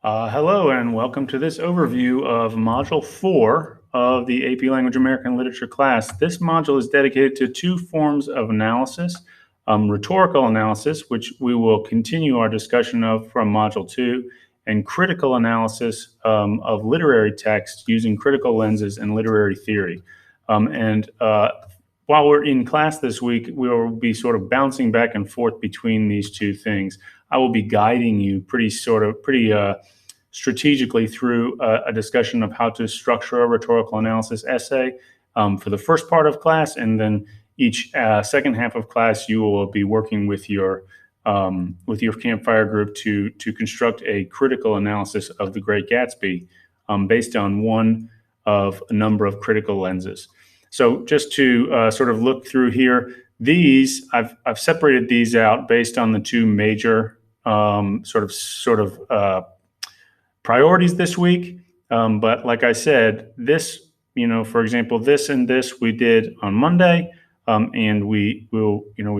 Hello and welcome to this overview of Module 4 of the AP Language American Literature class. This module is dedicated to two forms of analysis, rhetorical analysis, which we will continue our discussion of from Module 2, and critical analysis of literary text using critical lenses and literary theory. While we're in class this week, we will be sort of bouncing back and forth between these two things. I will be guiding you pretty strategically through a discussion of how to structure a rhetorical analysis essay for the first part of class, and then each second half of class you will be working with your campfire group to construct a critical analysis of The Great Gatsby based on one of a number of critical lenses. So just to sort of look through here, I've separated these out based on the two major priorities this week. But like I said, this, for example, this and this we did on Monday, and we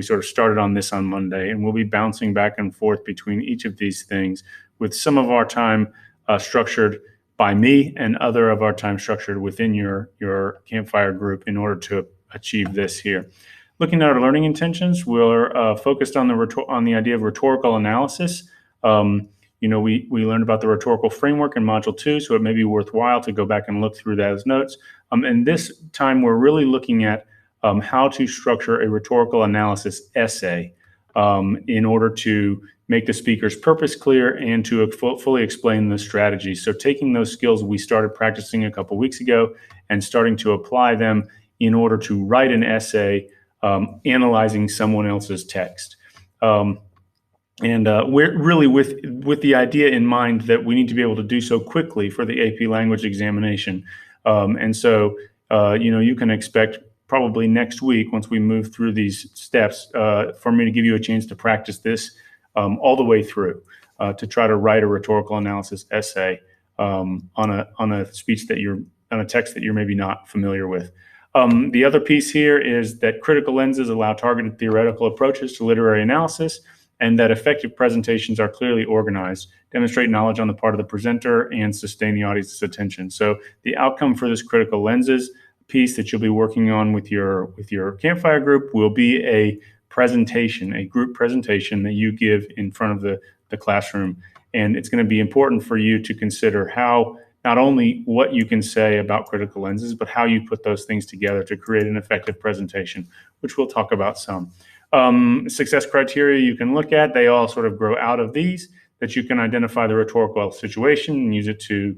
sort of started on this on Monday, and we'll be bouncing back and forth between each of these things, with some of our time structured by me and other of our time structured within your campfire group in order to achieve this here. Looking at our learning intentions, we're focused on the idea of rhetorical analysis. We learned about the rhetorical framework in Module 2, so it may be worthwhile to go back and look through those notes. And this time, we're really looking at how to structure a rhetorical analysis essay in order to make the speaker's purpose clear and to fully explain the strategy. So taking those skills we started practicing a couple weeks ago and starting to apply them in order to write an essay analyzing someone else's text. We're really with the idea in mind that we need to be able to do so quickly for the AP language examination. You can expect probably next week, once we move through these steps, for me to give you a chance to practice this all the way through to try to write a rhetorical analysis essay on a text that you're maybe not familiar with. The other piece here is that critical lenses allow targeted theoretical approaches to literary analysis, and that effective presentations are clearly organized, demonstrate knowledge on the part of the presenter, and sustain the audience's attention. So the outcome for this critical lenses piece that you'll be working on with your campfire group will be a presentation, a group presentation that you give in front of the classroom. And it's going to be important for you to consider how, not only what you can say about critical lenses, but how you put those things together to create an effective presentation, which we'll talk about some. Success criteria you can look at, they all sort of grow out of these, that you can identify the rhetorical situation and use it to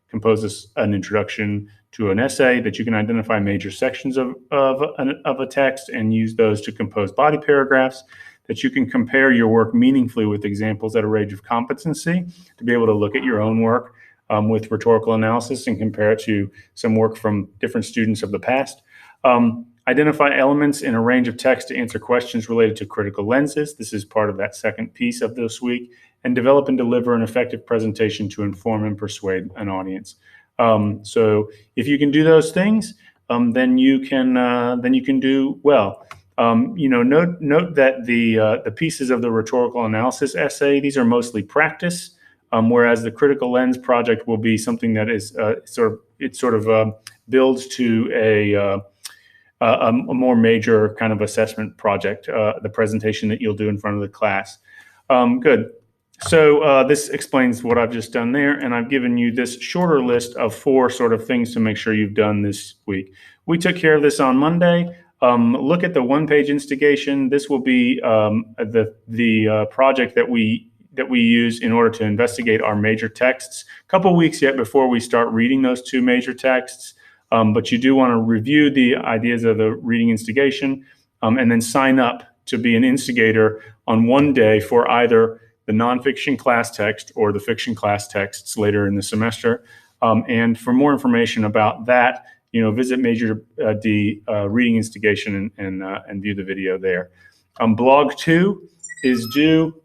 compose an introduction to an essay, that you can identify major sections of a text and use those to compose body paragraphs, that you can compare your work meaningfully with examples at a range of competency, to be able to look at your own work with rhetorical analysis and compare it to some work from different students of the past. Identify elements in a range of text to answer questions related to critical lenses. This is part of that second piece of this week. And develop and deliver an effective presentation to inform and persuade an audience. So if you can do those things, then you can do well. Note that the pieces of the rhetorical analysis essay, these are mostly practice, whereas the critical lens project will be something that is builds to a more major kind of assessment project, the presentation that you'll do in front of the class. Good. So this explains what I've just done there, and I've given you this shorter list of 4 sort of things to make sure you've done this week. We took care of this on Monday. Look at the one-page instigation. This will be the project that we use in order to investigate our major texts. A couple weeks yet before we start reading those 2 major texts. But you do want to review the ideas of the reading instigation and then sign up to be an instigator on one day for either the nonfiction class text or the fiction class texts later in the semester. And for more information about that, visit Major D Reading Instigation and view the video there. Blog 2 is due.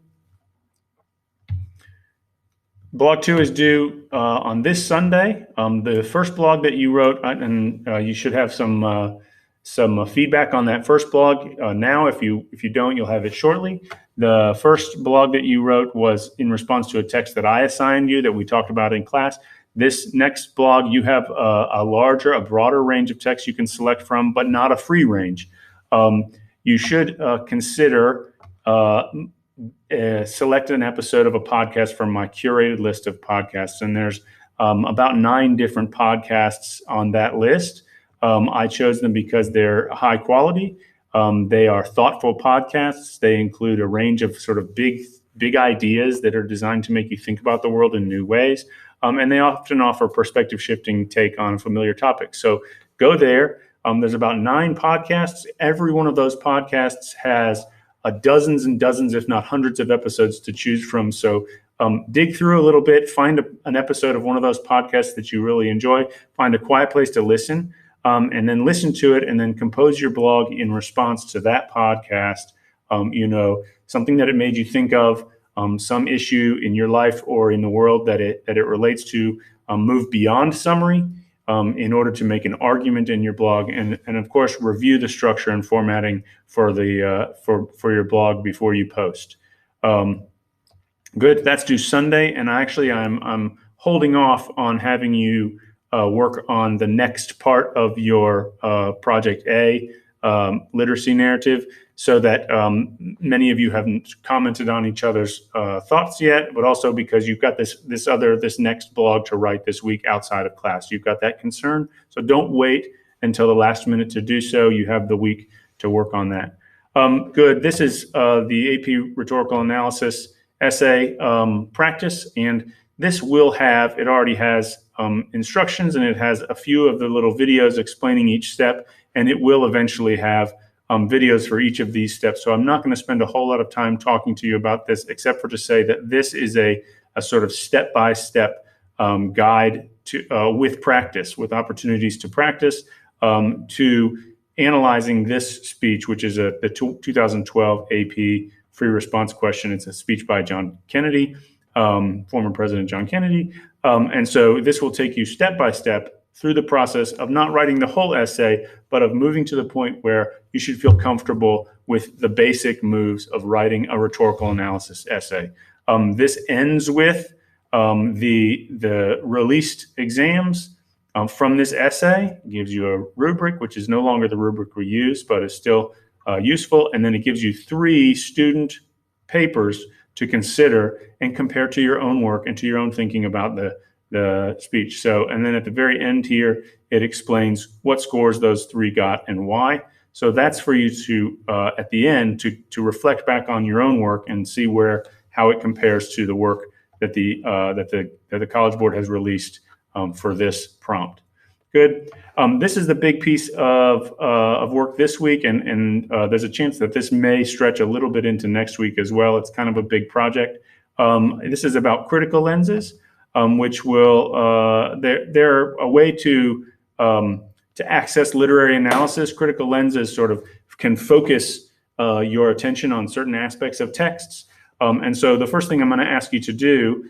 Blog 2 is due on this Sunday. The first blog that you wrote, and you should have some feedback on that first blog now. If you don't, you'll have it shortly. The first blog that you wrote was in response to a text that I assigned you that we talked about in class. This next blog, you have a broader range of text you can select from, but not a free range. You should consider select an episode of a podcast from my curated list of podcasts. And there's about 9 different podcasts on that list. I chose them because they're high quality. They are thoughtful podcasts. They include a range of sort of big ideas that are designed to make you think about the world in new ways. And they often offer perspective shifting take on familiar topics. So go there. There's about 9 podcasts. Every one of those podcasts has dozens and dozens, if not hundreds of episodes to choose from. So dig through a little bit, find an episode of one of those podcasts that you really enjoy, find a quiet place to listen, and then listen to it, and then compose your blog in response to that podcast. Something that it made you think of, some issue in your life or in the world that it relates to. Move beyond summary in order to make an argument in your blog, and of course review the structure and formatting for for your blog before you post. Good. That's due Sunday, and I'm holding off on having you work on the next part of your Project A literacy narrative, so that many of you haven't commented on each other's thoughts yet, but also because you've got this next blog to write this week outside of class. You've got that concern, so don't wait until the last minute to do so. You have the week to work on that. Good. This is the AP Rhetorical Analysis essay practice, and this already has instructions, and it has a few of the little videos explaining each step, and it will eventually have videos for each of these steps. So I'm not going to spend a whole lot of time talking to you about this, except for to say that this is a sort of step-by-step guide to with practice, with opportunities to practice, to analyzing this speech, which is the 2012 AP free response question. It's a speech by John Kennedy, former President John Kennedy. And so this will take you step by step through the process of not writing the whole essay, but of moving to the point where you should feel comfortable with the basic moves of writing a rhetorical analysis essay. This ends with the released exams from this essay. It gives you a rubric, which is no longer the rubric we use, but is still useful. And then it gives you 3 student papers to consider and compare to your own work and to your own thinking about the speech. So, and then at the very end here, it explains what scores those 3 got and why. So that's for you to, at the end, to reflect back on your own work and see how it compares to the work that the College Board has released for this prompt. Good. This is the big piece of work this week, and there's a chance that this may stretch a little bit into next week as well. It's kind of a big project. This is about critical lenses, which will they're a way to access literary analysis. Critical lenses sort of can focus your attention on certain aspects of texts. And so the first thing I'm going to ask you to do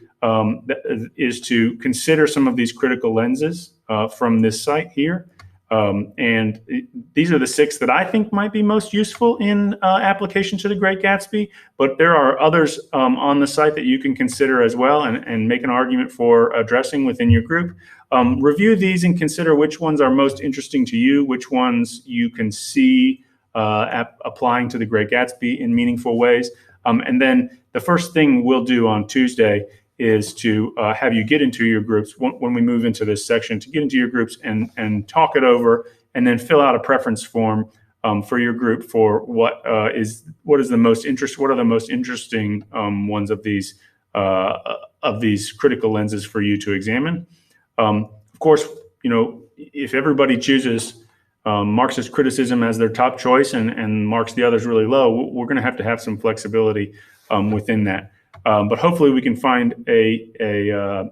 is to consider some of these critical lenses from this site here. And these are the 6 that I think might be most useful in application to The Great Gatsby, but there are others on the site that you can consider as well and make an argument for addressing within your group. Review these and consider which ones are most interesting to you, which ones you can see applying to The Great Gatsby in meaningful ways. And then the first thing we'll do on Tuesday is to have you get into your groups when we move into this section, to get into your groups and talk it over, and then fill out a preference form for your group for what are the most interesting ones of these critical lenses for you to examine. Of course, if everybody chooses Marxist criticism as their top choice and marks the others really low, we're going to have some flexibility within that. But hopefully we can find a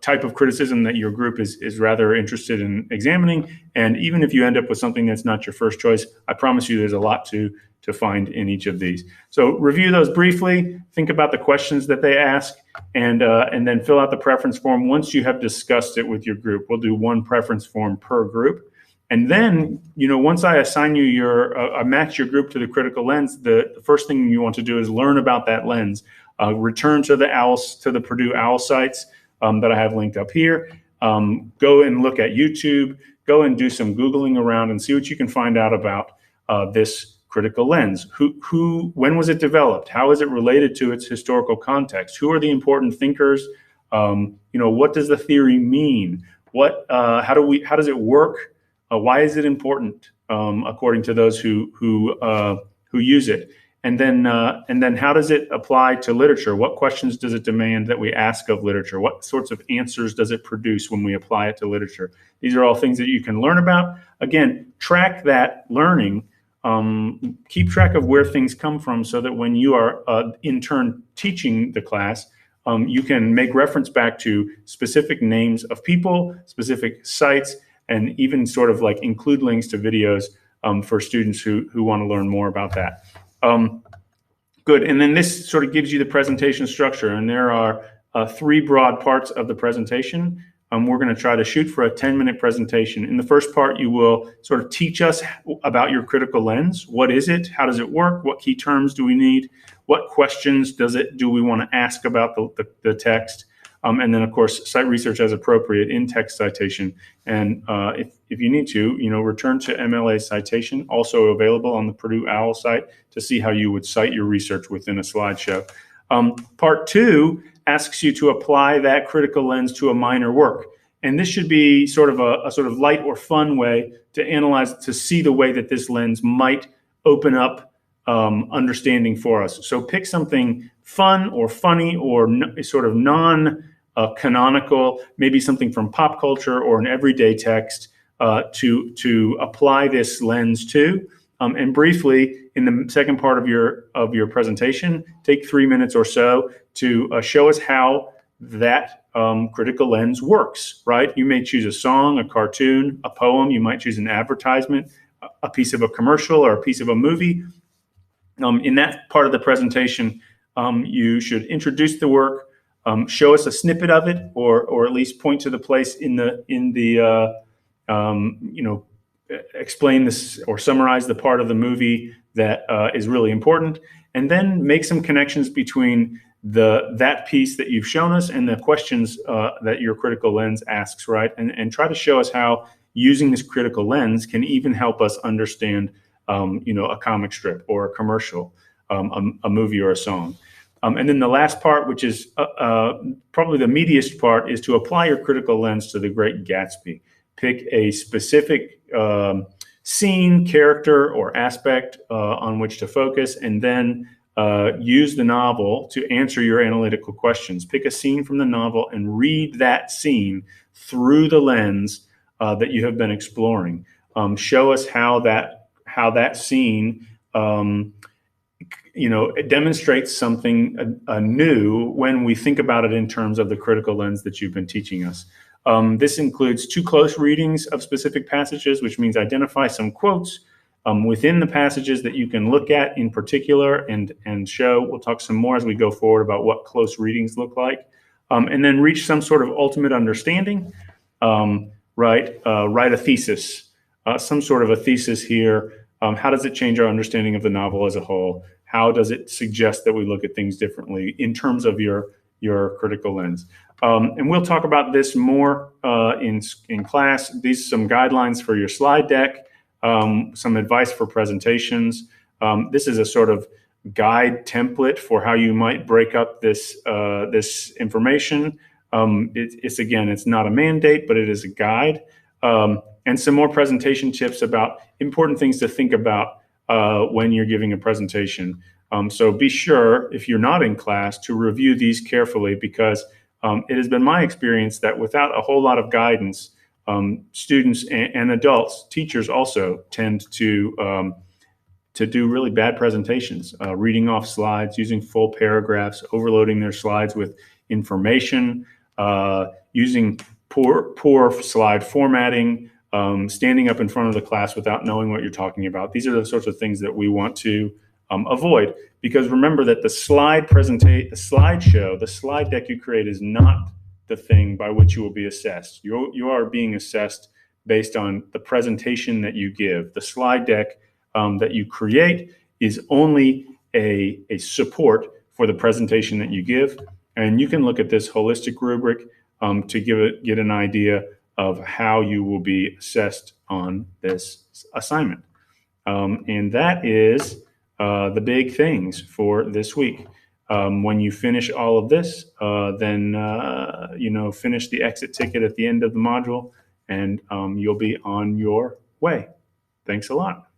type of criticism that your group is rather interested in examining. And even if you end up with something that's not your first choice, I promise you there's a lot to find in each of these. So review those briefly, think about the questions that they ask, and then fill out the preference form once you have discussed it with your group. We'll do 1 preference form per group. And then, once I assign you I match your group to the critical lens, the first thing you want to do is learn about that lens. Return to the Purdue OWL sites that I have linked up here. Go and look at YouTube. Go and do some Googling around and see what you can find out about this critical lens. When was it developed? How is it related to its historical context? Who are the important thinkers? What does the theory mean? How does it work? Why is it important according to those who use it? And then how does it apply to literature? What questions does it demand that we ask of literature? What sorts of answers does it produce when we apply it to literature? These are all things that you can learn about. Again, track that learning. Keep track of where things come from so that when you are in turn teaching the class, you can make reference back to specific names of people, specific sites, and even sort of like include links to videos for students who want to learn more about that. Good. And then this sort of gives you the presentation structure. And there are 3 broad parts of the presentation. We're going to try to shoot for a 10-minute presentation. In the first part, you will sort of teach us about your critical lens. What is it? How does it work? What key terms do we need? What questions do we want to ask about the text? And then, of course, cite research as appropriate in text citation. And if you need to, return to MLA citation, also available on the Purdue OWL site, to see how you would cite your research within a slideshow. Part 2 asks you to apply that critical lens to a minor work. And this should be sort of a sort of light or fun way to analyze, to see the way that this lens might open up understanding for us. So pick something fun or funny or sort of non-canonical, maybe something from pop culture or an everyday text to apply this lens to. And briefly, in the second part of your presentation, take 3 minutes or so to show us how that critical lens works, right? You may choose a song, a cartoon, a poem. You might choose an advertisement, a piece of a commercial, or a piece of a movie. In that part of the presentation, you should introduce the work, show us a snippet of it, or at least point to the place in the explain this or summarize the part of the movie that is really important, and then make some connections between that piece that you've shown us and the questions that your critical lens asks, right? And try to show us how using this critical lens can even help us understand, a comic strip or a commercial, a movie or a song. And then the last part, which is probably the meatiest part, is to apply your critical lens to The Great Gatsby. Pick a specific scene, character, or aspect on which to focus, and then use the novel to answer your analytical questions. Pick a scene from the novel and read that scene through the lens that you have been exploring. Show us how that scene it demonstrates something new when we think about it in terms of the critical lens that you've been teaching us. This includes 2 close readings of specific passages, which means identify some quotes within the passages that you can look at in particular and show. We'll talk some more as we go forward about what close readings look like. And then reach some sort of ultimate understanding, write a thesis, some sort of a thesis here. How does it change our understanding of the novel as a whole? How does it suggest that we look at things differently in terms of your critical lens? And we'll talk about this more in class. These are some guidelines for your slide deck, some advice for presentations. This is a sort of guide template for how you might break up this information. It's not a mandate, but it is a guide. And some more presentation tips about important things to think about when you're giving a presentation. So be sure, if you're not in class, to review these carefully, because it has been my experience that without a whole lot of guidance, students and adults, teachers also tend to do really bad presentations, reading off slides, using full paragraphs, overloading their slides with information, using poor slide formatting, standing up in front of the class without knowing what you're talking about. These are the sorts of things that we want to avoid, because remember that the slide deck you create is not the thing by which you will be assessed. You are being assessed based on the presentation that you give. The slide deck that you create is only a support for the presentation that you give. And you can look at this holistic rubric to get an idea of how you will be assessed on this assignment. And that is the big things for this week. When you finish all of this, then finish the exit ticket at the end of the module, and you'll be on your way. Thanks a lot.